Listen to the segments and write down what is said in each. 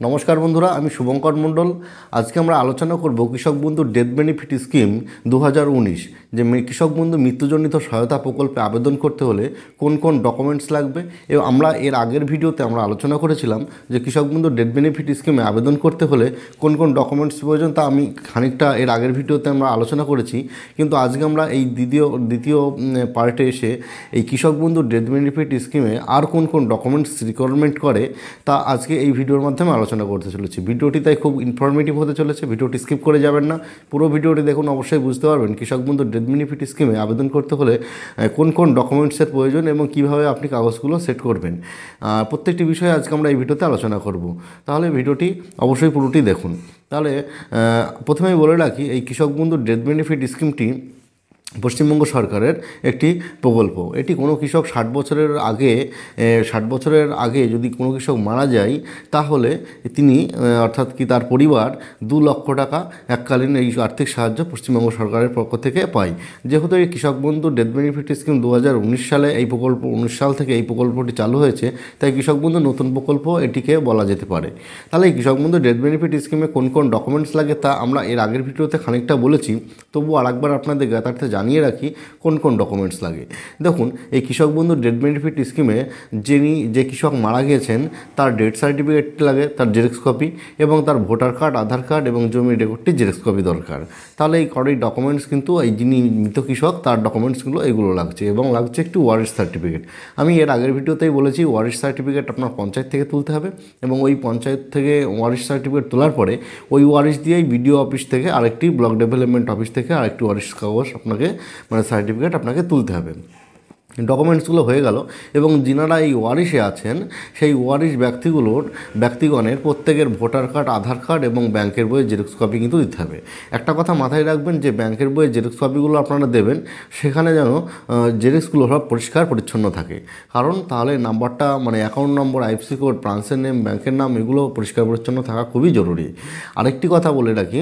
নমস্কার বন্ধুরা, আমি শুভঙ্কর মণ্ডল। আজকে আমরা আলোচনা করব কৃষক বন্ধু ডেথ বেনিফিট স্কিম 2019, যে কৃষক বন্ধু মৃত্যুজনিত সহায়তা প্রকল্পে আবেদন করতে হলে কোন কোন ডকুমেন্টস লাগবে। এবং আমরা এর আগের ভিডিওতে আমরা আলোচনা করেছিলাম যে কৃষক বন্ধু ডেথ বেনিফিট স্কিমে আবেদন করতে হলে কোন কোন ডকুমেন্টস প্রয়োজন, তা আমি খানিকটা এর আগের ভিডিওতে আমরা আলোচনা করেছি। কিন্তু আজকে আমরা এই দ্বিতীয় পার্টে এসে এই কৃষক বন্ধু ডেথ বেনিফিট স্কিমে আর কোন কোন ডকুমেন্টস রিকোয়ারমেন্ট করে তা আজকে এই ভিডিওর মাধ্যমে আলোচনা করতে চলেছি। ভিডিওটি তাই খুব ইনফরমেটিভ হতে চলেছে, ভিডিওটি স্কিপ করে যাবেন না, পুরো ভিডিওটি দেখুন, অবশ্যই বুঝতে পারবেন কৃষক বন্ধু ডেথ বেনিফিট স্কিমে আবেদন করতে হলে কোন কোন ডকুমেন্টসের প্রয়োজন এবং কীভাবে আপনি কাগজগুলো সেট করবেন। প্রত্যেকটি বিষয়ে আজকে আমরা এই ভিডিওতে আলোচনা করব, তাহলে ভিডিওটি অবশ্যই পুরোটি দেখুন। তাহলে প্রথমেই বলে রাখি, এই কৃষক বন্ধু ডেথ বেনিফিট স্কিমটি পশ্চিমবঙ্গ সরকারের একটি প্রকল্প। এটি কোনো কৃষক 60 বছরের আগে যদি কোনো কৃষক মারা যায়, তাহলে তিনি অর্থাৎ কি তার পরিবার 2 লক্ষ টাকা এককালীন এই আর্থিক সাহায্য পশ্চিমবঙ্গ সরকারের পক্ষ থেকে পায়। যেহেতু এই কৃষক বন্ধু ডেথ বেনিফিট স্কিম 2019 সালে এই প্রকল্প 19 সাল থেকে এই প্রকল্পটি চালু হয়েছে, তাই কৃষক বন্ধু নতুন প্রকল্প এটিকে বলা যেতে পারে। তাহলে এই কৃষক বন্ধু ডেথ বেনিফিট স্কিমে কোন কোন ডকুমেন্টস লাগে তা আমরা এর আগের ভিডিওতে খানিকটা বলেছি, তবু আরেকবার আপনাদের জ্ঞাতার্থে জানিয়ে রাখি কোন কোন ডকুমেন্টস লাগে। দেখুন, এই কৃষক বন্ধু ডেথ বেনিফিট স্কিমে যে কৃষক মারা গিয়েছেন তার ডেথ সার্টিফিকেট লাগে, তার জেরক্স কপি, এবং তার ভোটার কার্ড, আধার কার্ড এবং জমির রেকর্ডটি জেরক্স কপি দরকার। তাহলে এই কড়াই ডকুমেন্টস কিন্তু এই যিনি মৃত কৃষক তার ডকুমেন্টসগুলো এগুলো লাগছে, এবং লাগছে একটি ওয়ারিশ সার্টিফিকেট। আমি এর আগের ভিডিওতেই বলেছি ওয়ারিশ সার্টিফিকেট আপনার পঞ্চায়েত থেকে তুলতে হবে, এবং ওই পঞ্চায়েত থেকে ওয়ারিশ সার্টিফিকেট তোলার পরে ওই ওয়ারিশ দিয়েই বিডিও অফিস থেকে আরেকটি ব্লক ডেভেলপমেন্ট অফিস থেকে আরেকটি ওয়ারিশ কাগজ আপনাকে সার্টিফিকেট আপনাকে তুলতে হবে। ডকুমেন্টসগুলো হয়ে গেল, এবং যিনারা এই ওয়ারিশে আছেন সেই ওয়ারিশ ব্যক্তিগণের প্রত্যেকের ভোটার কার্ড, আধার কার্ড এবং ব্যাংকের বইয়ের জেরক্স কপি কিন্তু দিতে হবে। একটা কথা মাথায় রাখবেন, যে ব্যাংকের বইয়ের জেরক্স কপিগুলো আপনারা দেবেন সেখানে যেন জেরক্সগুলো সব পরিষ্কার পরিচ্ছন্ন থাকে, কারণ তাহলে নাম্বারটা অ্যাকাউন্ট নম্বর, আইএফসি কোড, ব্রাঞ্চের নেম, ব্যাংকের নাম এগুলো পরিষ্কার পরিচ্ছন্ন থাকা খুবই জরুরি। আরেকটি কথা বলে রাখি,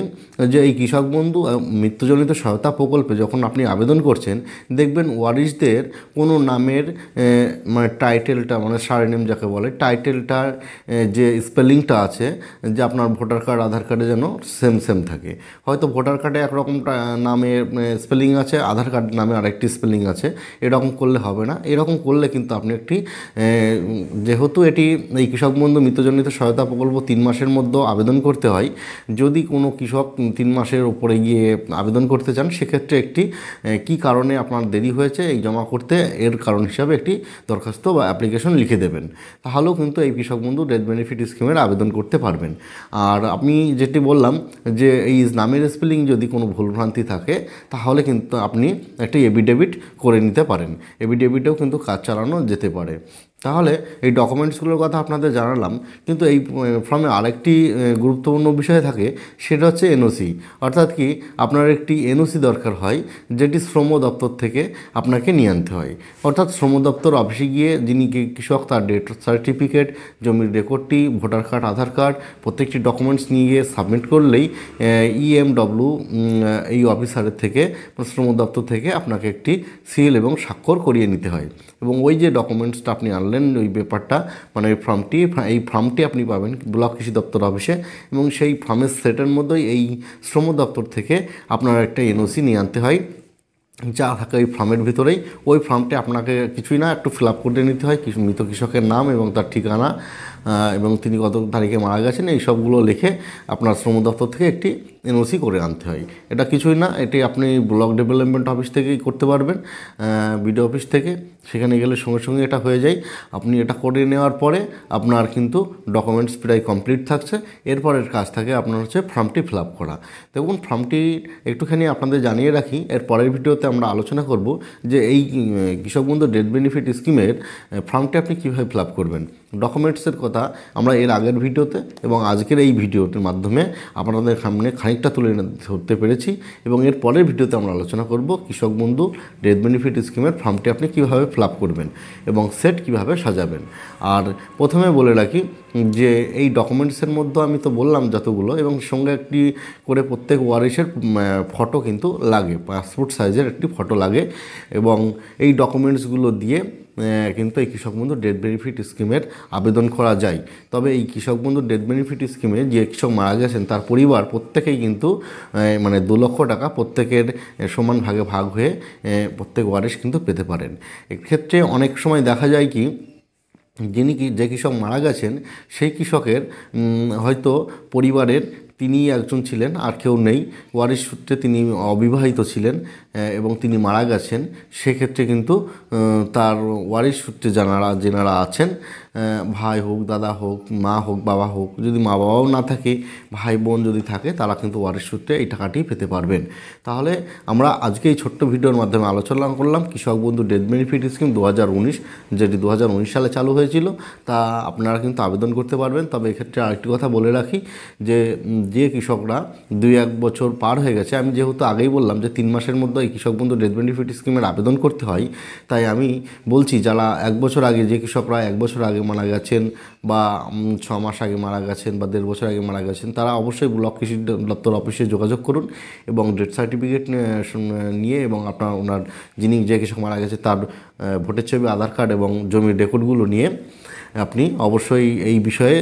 যে এই কৃষক বন্ধু মৃত্যুজনিত সহায়তা প্রকল্পে যখন আপনি আবেদন করছেন, দেখবেন ওয়ারিশদের কোনো নামের টাইটেলটা সারনেম যাকে বলে, টাইটেলটার যে স্পেলিংটা আছে, যে আপনার ভোটার কার্ড, আধার কার্ডে যেন সেম থাকে। হয়তো ভোটার কার্ডে একরকম নামের স্পেলিং আছে, আধার কার্ড নামে আরেকটি স্পেলিং আছে, এরকম করলে হবে না। এরকম করলে কিন্তু আপনি যেহেতু এটি এই কৃষক বন্ধু মৃত্যুজনিত সহায়তা প্রকল্প 3 মাসের মধ্যে আবেদন করতে হয়, যদি কোনো কৃষক 3 মাসের উপরে গিয়ে আবেদন করতে চান, সেক্ষেত্রে কী কারণে আপনার দেরি হয়েছে এই জমা করতে, এর কারণ হিসাবে একটি দরখাস্ত বা অ্যাপ্লিকেশন লিখে দেবেন, তাহলেও কিন্তু এই কৃষক বন্ধু ডেথ বেনিফিট স্কিমের আবেদন করতে পারবেন। আর আমি যেটি বললাম, যে এই নামের স্পেলিং যদি কোনো ভুলভ্রান্তি থাকে, তাহলে কিন্তু আপনি একটি এফিডেভিট করে নিতে পারেন। এফিডেভিটেও কিন্তু কাজ চালানো যেতে পারে। তাহলে এই ডকুমেন্টসগুলোর কথা আপনাদের জানালাম, কিন্তু এই ফর্মে আরেকটি গুরুত্বপূর্ণ বিষয় থাকে, সেটা হচ্ছে এনওসি। অর্থাৎ কি, আপনার একটি এনওসি দরকার হয়, যেটি শ্রম দপ্তর থেকে আপনাকে নিয়ে আনতে হয়। অর্থাৎ শ্রম দপ্তর অফিসে গিয়ে যিনি কৃষক তার ডেথ সার্টিফিকেট, জমির রেকর্ডটি, ভোটার কার্ড, আধার কার্ড প্রত্যেকটি ডকুমেন্টস নিয়ে গিয়ে সাবমিট করলেই ইএমডব্লিউ এই অফিসারের থেকে, শ্রম দপ্তর থেকে আপনাকে একটি সিল এবং স্বাক্ষর করিয়ে নিতে হয়। এবং ওই যে ডকুমেন্টসটা আপনি আনলেন, ওই পেপারটা এই ফর্মটি আপনি পাবেন ব্লক কৃষি দপ্তর অফিসে, এবং সেই ফর্মের সেটের মধ্যেই এই শ্রম দপ্তর থেকে আপনার একটা এনওসি নিয়ে আনতে হয়, যা থাকে ওই ফর্মের ভিতরেই। ওই ফর্মটি আপনাকে কিছুই না, একটু ফিল আপ করে নিতে হয়, মৃত কৃষকের নাম এবং তার ঠিকানা, এবং তিনি কত তারিখে মারা গেছেন, এই সবগুলো লিখে আপনার শ্রম দপ্তর থেকে একটি এনওসি করে আনতে হয়। এটা কিছুই না, এটি আপনি ব্লক ডেভেলপমেন্ট অফিস থেকেই করতে পারবেন, বিডিও অফিস থেকে। সেখানে গেলে সঙ্গে সঙ্গে এটা হয়ে যায়। আপনি এটা করে নেওয়ার পরে আপনার কিন্তু ডকুমেন্টস প্রায় কমপ্লিট থাকছে। এরপরের কাজ থাকে আপনার ফর্মটি ফিল আপ করা। দেখুন, ফর্মটি একটুখানি আপনাদের জানিয়ে রাখি, এর পরের ভিডিওতে আমরা আলোচনা করব যে এই কৃষক বন্ধু ডেথ বেনিফিট স্কিমের ফর্মটি আপনি কীভাবে ফিল আপ করবেন। ডকুমেন্টসের কথা আমরা এর আগের ভিডিওতে এবং আজকের এই ভিডিওটির মাধ্যমে আপনাদের সামনে খানিকটা তুলে ধরতে পেরেছি, এবং এর পরের ভিডিওতে আমরা আলোচনা করব কৃষক বন্ধু ডেথ বেনিফিট স্কিমের ফর্মটি আপনি কীভাবে ফিল আপ করবেন এবং সেট কীভাবে সাজাবেন। আর প্রথমে বলে রাখি যে এই ডকুমেন্টসের মধ্যে আমি তো বললাম যতগুলো, এবং সঙ্গে একটি করে প্রত্যেক ওয়ারিশের ফটো কিন্তু লাগে, পাসপোর্ট সাইজের একটি ফটো লাগে, এবং এই ডকুমেন্টসগুলো দিয়ে কিন্তু এই কৃষক বন্ধু ডেথ বেনিফিট স্কিমের আবেদন করা যায়। তবে এই কৃষক বন্ধু ডেথ বেনিফিট স্কিমে যে কৃষক মারা গেছেন তার পরিবার প্রত্যেকেই কিন্তু মানে 2 লক্ষ টাকা প্রত্যেকের সমান ভাগে ভাগ হয়ে প্রত্যেক ওয়ারিশ কিন্তু পেতে পারেন। এক্ষেত্রে অনেক সময় দেখা যায় কি যে কৃষক মারা গেছেন সেই কৃষকের হয়তো পরিবারের তিনি একজন ছিলেন আর কেউ নেই, ওয়ারিশ সূত্রে তিনি অবিবাহিত ছিলেন এবং তিনি মারা গেছেন। সেক্ষেত্রে কিন্তু তার ওয়ারিশ সূত্রে যেনারা আছেন, ভাই হোক, দাদা হোক, মা হোক, বাবা হোক, যদি মা বাবাও না থাকে, ভাই বোন যদি থাকে, তারা কিন্তু ওয়ারিশ সূত্রে এই টাকাটি পেতে পারবেন। তাহলে আমরা আজকে এই ছোট্ট ভিডিওর মাধ্যমে আলোচনা করলাম কৃষক বন্ধু ডেথ বেনিফিট স্কিম 2019, যেটি 2019 সালে চালু হয়েছিল, তা আপনারা কিন্তু আবেদন করতে পারবেন। তবে এক্ষেত্রে আরেকটি কথা বলে রাখি যে কৃষকরা 2-1 বছর পার হয়ে গেছে, আমি যেহেতু আগেই বললাম যে 3 মাসের মধ্যে এই কৃষক বন্ধু ডেথ বেনিফিট স্কিমের আবেদন করতে হয়, তাই আমি বলছি যারা 1 বছর আগে, যে কৃষকরা 1 বছর আগে মারা গেছেন বা 6 মাস আগে মারা গেছেন বা 1.5 বছর আগে মারা গেছেন, তারা অবশ্যই ব্লক কৃষি দপ্তর অফিসে যোগাযোগ করুন এবং ডেথ সার্টিফিকেট নিয়ে এবং ওনার যিনি যে কৃষক মারা গেছে তার ভোটের ছবি, আধার কার্ড এবং জমির রেকর্ডগুলো নিয়ে আপনি অবশ্যই এই বিষয়ে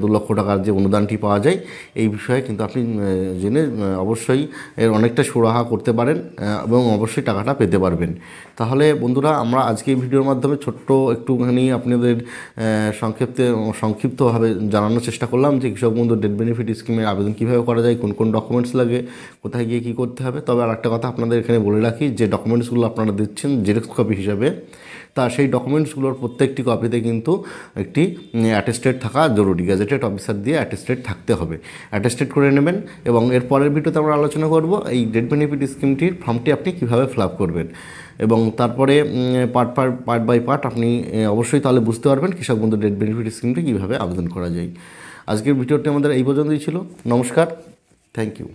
2 লক্ষ টাকার যে অনুদানটি পাওয়া যায় এই বিষয়ে কিন্তু আপনি জেনে অবশ্যই এর অনেকটা সুরাহা করতে পারেন এবং অবশ্যই টাকাটা পেতে পারবেন। তাহলে বন্ধুরা, আমরা আজকে এই ভিডিওর মাধ্যমে ছোট্ট একটুখানি আপনাদের সংক্ষিপ্তভাবে জানানোর চেষ্টা করলাম যে কৃষক বন্ধু ডেথ বেনিফিট স্কিমের আবেদন কীভাবে করা যায়, কোন কোন ডকুমেন্টস লাগে, কোথায় গিয়ে কী করতে হবে। তবে আর একটা কথা আপনাদের এখানে বলে রাখি, যে ডকুমেন্টসগুলো আপনারা দিচ্ছেন জেরক্স কপি হিসাবে, তা সেই ডকুমেন্টসগুলোর প্রত্যেকটি কপিতে কিন্তু একটি অ্যাটেস্টেড থাকা জরুরি, গ্যাজেটেড অফিসার দিয়ে অ্যাটেস্টেড থাকতে হবে। অ্যাটেস্টেড করে নেবেন এবং এর পরের ভিডিওতে আমরা আলোচনা করব এই ডেথ বেনিফিট স্কিমটির ফর্মটি আপনি কীভাবে ফিল আপ করবেন এবং তারপরে পার্ট বাই পার্ট আপনি অবশ্যই তাহলে বুঝতে পারবেন কৃষক বন্ধু ডেথ বেনিফিট স্কিমটি কীভাবে আবেদন করা যায়। আজকের ভিডিওটি আমাদের এই পর্যন্তই ছিল। নমস্কার, থ্যাংক ইউ।